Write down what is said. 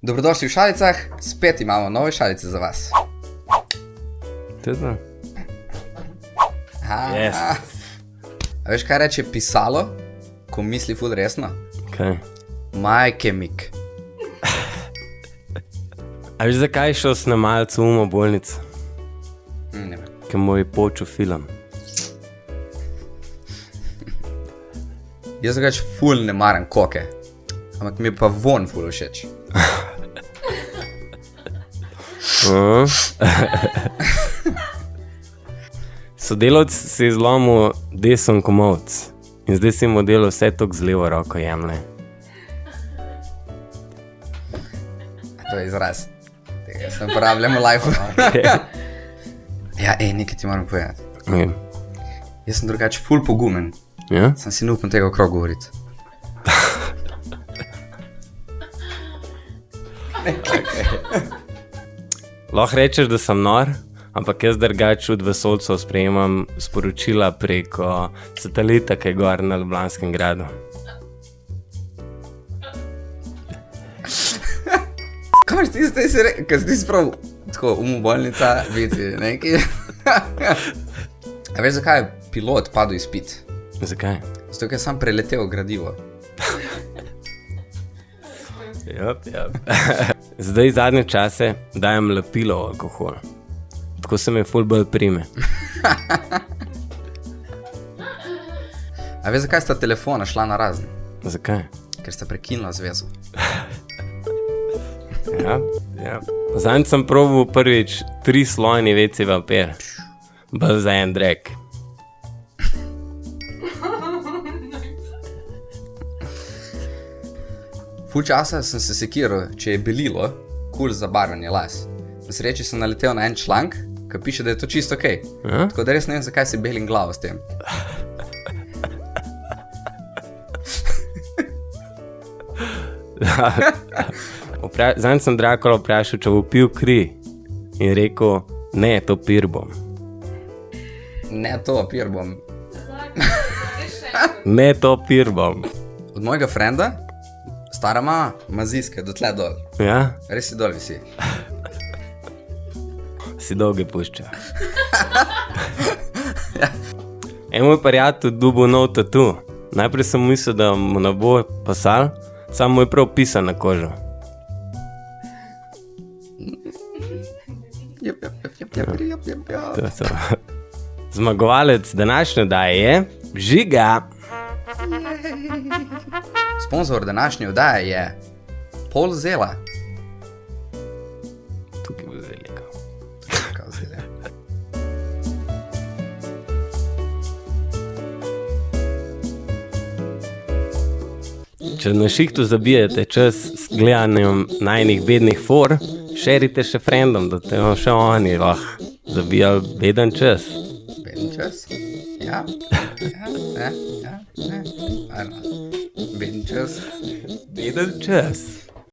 Dobrodošli v šalicah, spet imamo nove šalice za vas. Tudi? Yes. A veš, kaj reče pisalo, ko misli ful resno? Kaj? Majkemik. A veš, zakaj je šel snemalec v umo bolnico? Ne vem. Ker mu je počel film. Jaz drugače ful ne maram koke, ampak mi je pa von ful všeč. Sodelavc si je zlomil desen komolc in zdaj si mu delal vse tok z levo roko jemlje. To je izraz. Tega jaz ne uporabljam v lifeu. Ja, nekaj ti moram povedati. Okay. Jaz sem drugače ful pogumen. Ja? Sem si ne upam tega okrog govoriti. Lahko rečeš, da sem nor, ampak jaz drugače od vesoljcev sprejemam sporočila preko satelita, ki je gor na Ljubljanskem gradu. Kaj imaš ti zdaj si rekel, kaj si ti sprav tako umobolnica, vidi nekaj? A veš, zakaj je pilot padel izpit? Zakaj? Zato, ker sam preletel gradivo. Jop. Zdaj zadnje čase dajem lepilo v alkohol. Tako se me ful bolj prime. A veš, zakaj sta telefona šla na razen? Zakaj? Ker sta prekinila zvezo. Ja. Zadnjič sem probal prvič 3 slojni WC papir. Bolj za en drek. Ful časa sem se sekiral, če je belilo, kul za barvanje las. Na sreči sem naletel na en članek, ki piše, da je to čisto okej. Tako da res ne vem, zakaj si belim glavo s tem. Zadnjič sem Drakola vprašal, če bo pil kri. In rekel, ne, to pir bom. Ne, to pir bom. Ne, to pir bom. Od mojega frenda, stara mama, ima ziske do tle dol. Ja? Res si dol visi. Si dolge pušča. En moj prijatelj dobil nov tatu. Najprej sem mislil, da mu ne bo pasal, samo mu je prav pisan na kožo. Zmagovalec današnje oddaje je Žiga. Sponzor današnje oddaje je Polzela. Tukaj bo zelje. Kao zelje. Če na šihtu zabijete čas s gledanjem najnih bednih for, šerite še frendom, da te še oni lahko zabijali beden čas. Beden čas? Ja. Beden čas. Beden čas.